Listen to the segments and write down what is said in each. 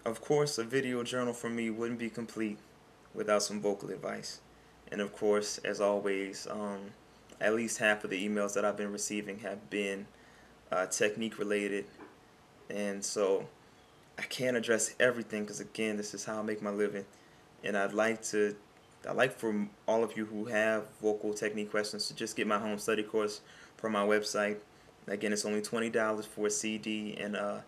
Of course, a video journal for me wouldn't be complete without some vocal advice. And of course, as always, at least half of the emails that I've been receiving have been technique related. And so I can't address everything because, again, this is how I make my living. And I'd like for all of you who have vocal technique questions to just get my home study course from my website. Again, it's only $20 for a CD and a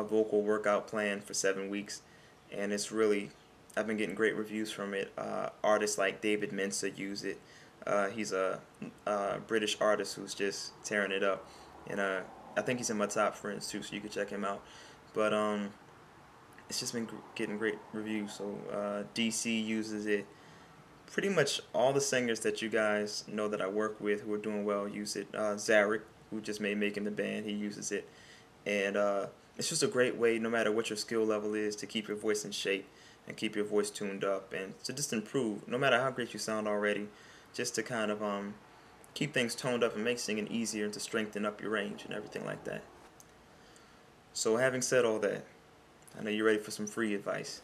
vocal workout plan for 7 weeks, and it's really, I've been getting great reviews from it. Artists like David Mensa use it. He's a British artist who's just tearing it up, and I think he's in my top friends too, so you can check him out. But it's just been getting great reviews. So DC uses it. Pretty much all the singers that you guys know that I work with who are doing well use it. Zarek, who just made Making the Band, he uses it. And it's just a great way, no matter what your skill level is, to keep your voice in shape and keep your voice tuned up and to just improve, no matter how great you sound already, just to kind of keep things toned up and make singing easier and to strengthen up your range and everything like that. So having said all that, I know you're ready for some free advice.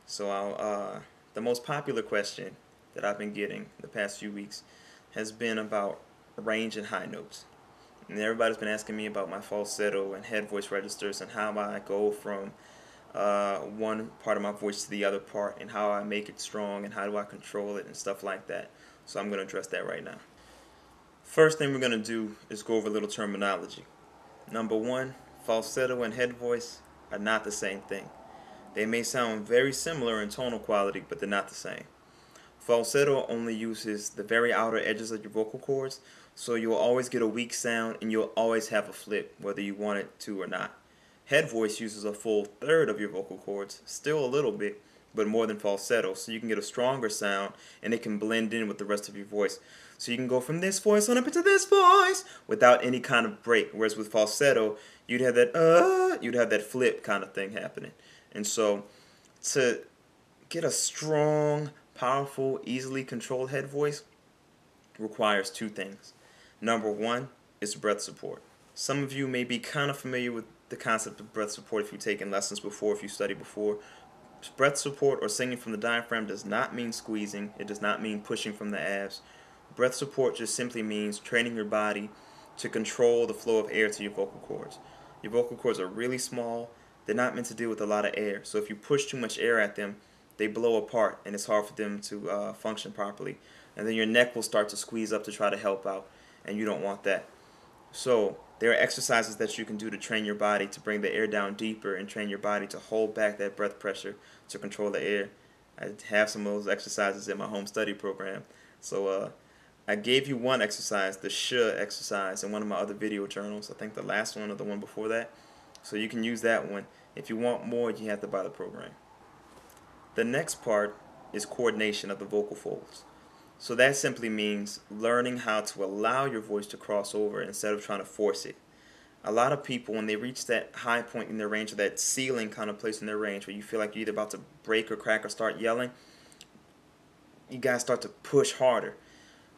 So the most popular question that I've been getting the past few weeks has been about range and high notes. And everybody's been asking me about my falsetto and head voice registers and how I go from one part of my voice to the other part and how I make it strong and how do I control it and stuff like that. So I'm going to address that right now. First thing we're going to do is go over a little terminology. Number one, falsetto and head voice are not the same thing. They may sound very similar in tonal quality, but they're not the same. Falsetto only uses the very outer edges of your vocal cords, so you'll always get a weak sound and you'll always have a flip, whether you want it to or not. Head voice uses a full third of your vocal cords, still a little bit, but more than falsetto, so you can get a stronger sound and it can blend in with the rest of your voice. So you can go from this voice on up into this voice without any kind of break, whereas with falsetto, you'd have that flip kind of thing happening. And so to get a strong, powerful, easily controlled head voice requires two things. Number one is breath support. Some of you may be kind of familiar with the concept of breath support if you've taken lessons before, if you studied before. Breath support or singing from the diaphragm does not mean squeezing. It does not mean pushing from the abs. Breath support just simply means training your body to control the flow of air to your vocal cords. Your vocal cords are really small. They're not meant to deal with a lot of air. So if you push too much air at them, they blow apart and it's hard for them to function properly. And then your neck will start to squeeze up to try to help out, and you don't want that. So there are exercises that you can do to train your body to bring the air down deeper and train your body to hold back that breath pressure to control the air. I have some of those exercises in my home study program. So I gave you one exercise, the sh exercise, in one of my other video journals. I think the last one or the one before that. So you can use that one. If you want more, you have to buy the program. The next part is coordination of the vocal folds. So that simply means learning how to allow your voice to cross over instead of trying to force it. A lot of people, when they reach that high point in their range, or that ceiling kind of place in their range where you feel like you're either about to break or crack or start yelling, you guys start to push harder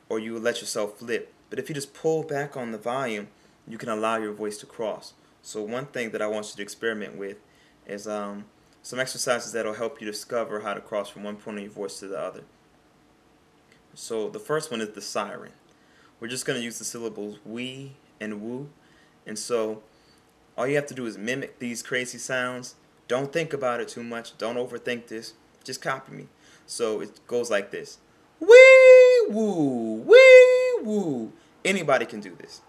or you let yourself flip. But if you just pull back on the volume, you can allow your voice to cross. So one thing that I want you to experiment with is some exercises that will help you discover how to cross from one point of your voice to the other. So the first one is the siren. We're just going to use the syllables we and woo. And so all you have to do is mimic these crazy sounds. Don't think about it too much. Don't overthink this. Just copy me. So it goes like this. Wee woo, wee woo. Anybody can do this.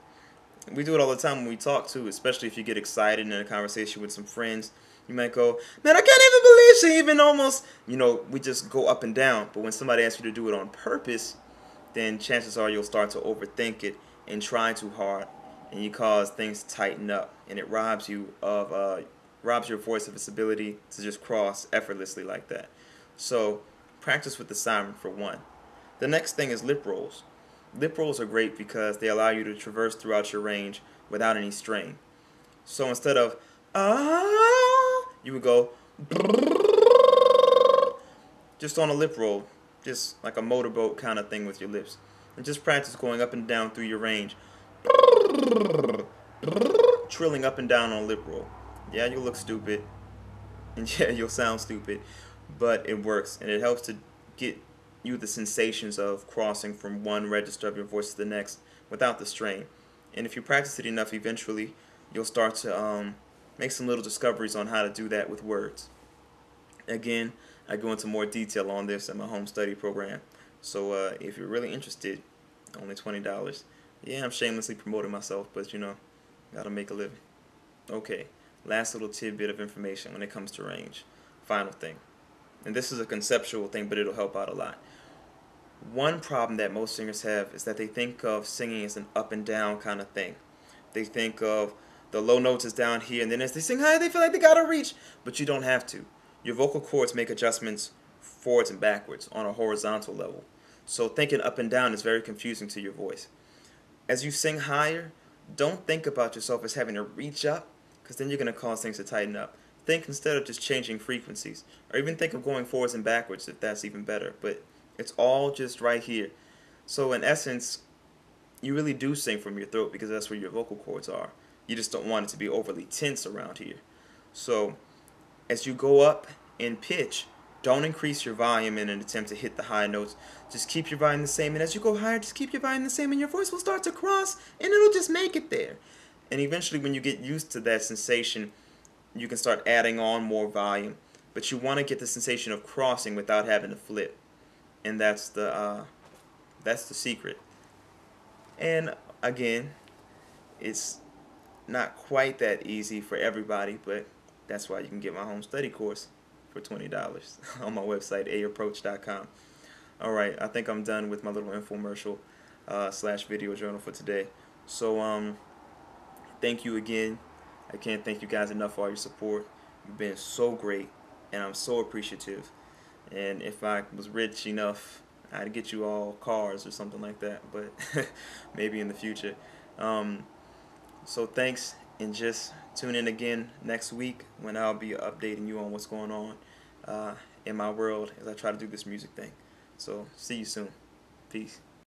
We do it all the time when we talk too, especially if you get excited in a conversation with some friends. You might go, man, I can't even believe she even almost, we just go up and down. But when somebody asks you to do it on purpose, then chances are you'll start to overthink it and try too hard, and you cause things to tighten up, and it robs you of, robs your voice of its ability to just cross effortlessly like that. So practice with the siren for one. The next thing is lip rolls. Lip rolls are great because they allow you to traverse throughout your range without any strain. So instead of you would go just on a lip roll, just like a motorboat kind of thing with your lips. And just practice going up and down through your range, trilling up and down on a lip roll. Yeah, you look stupid. And yeah, you'll sound stupid, but it works, and it helps to get you the sensations of crossing from one register of your voice to the next without the strain. And if you practice it enough, eventually you'll start to make some little discoveries on how to do that with words. Again, I go into more detail on this in my home study program. So if you're really interested, only $20. Yeah, I'm shamelessly promoting myself, but gotta make a living. Okay, last little tidbit of information when it comes to range. Final thing. And this is a conceptual thing, but it'll help out a lot. One problem that most singers have is that they think of singing as an up and down kind of thing. They think of the low notes is down here, and then as they sing high, they feel like they gotta reach. But you don't have to. Your vocal cords make adjustments forwards and backwards on a horizontal level. So thinking up and down is very confusing to your voice. As you sing higher, don't think about yourself as having to reach up, because then you're going to cause things to tighten up. Think instead of just changing frequencies, or even think of going forwards and backwards if that's even better. But it's all just right here. So in essence, you really do sing from your throat because that's where your vocal cords are. You just don't want it to be overly tense around here. So as you go up in pitch, don't increase your volume in an attempt to hit the high notes. Just keep your volume the same, and as you go higher, just keep your volume the same, and your voice will start to cross, and it'll just make it there. And eventually, when you get used to that sensation, you can start adding on more volume. But you want to get the sensation of crossing without having to flip, and that's the secret. And again, it's not quite that easy for everybody, but that's why you can get my home study course for $20 on my website, aapproach.com. All right, I think I'm done with my little infomercial slash video journal for today. So thank you again. I can't thank you guys enough for all your support. You've been so great, and I'm so appreciative. And if I was rich enough, I'd get you all cars or something like that, but maybe in the future. So thanks, and just tune in again next week when I'll be updating you on what's going on in my world as I try to do this music thing. So see you soon. Peace.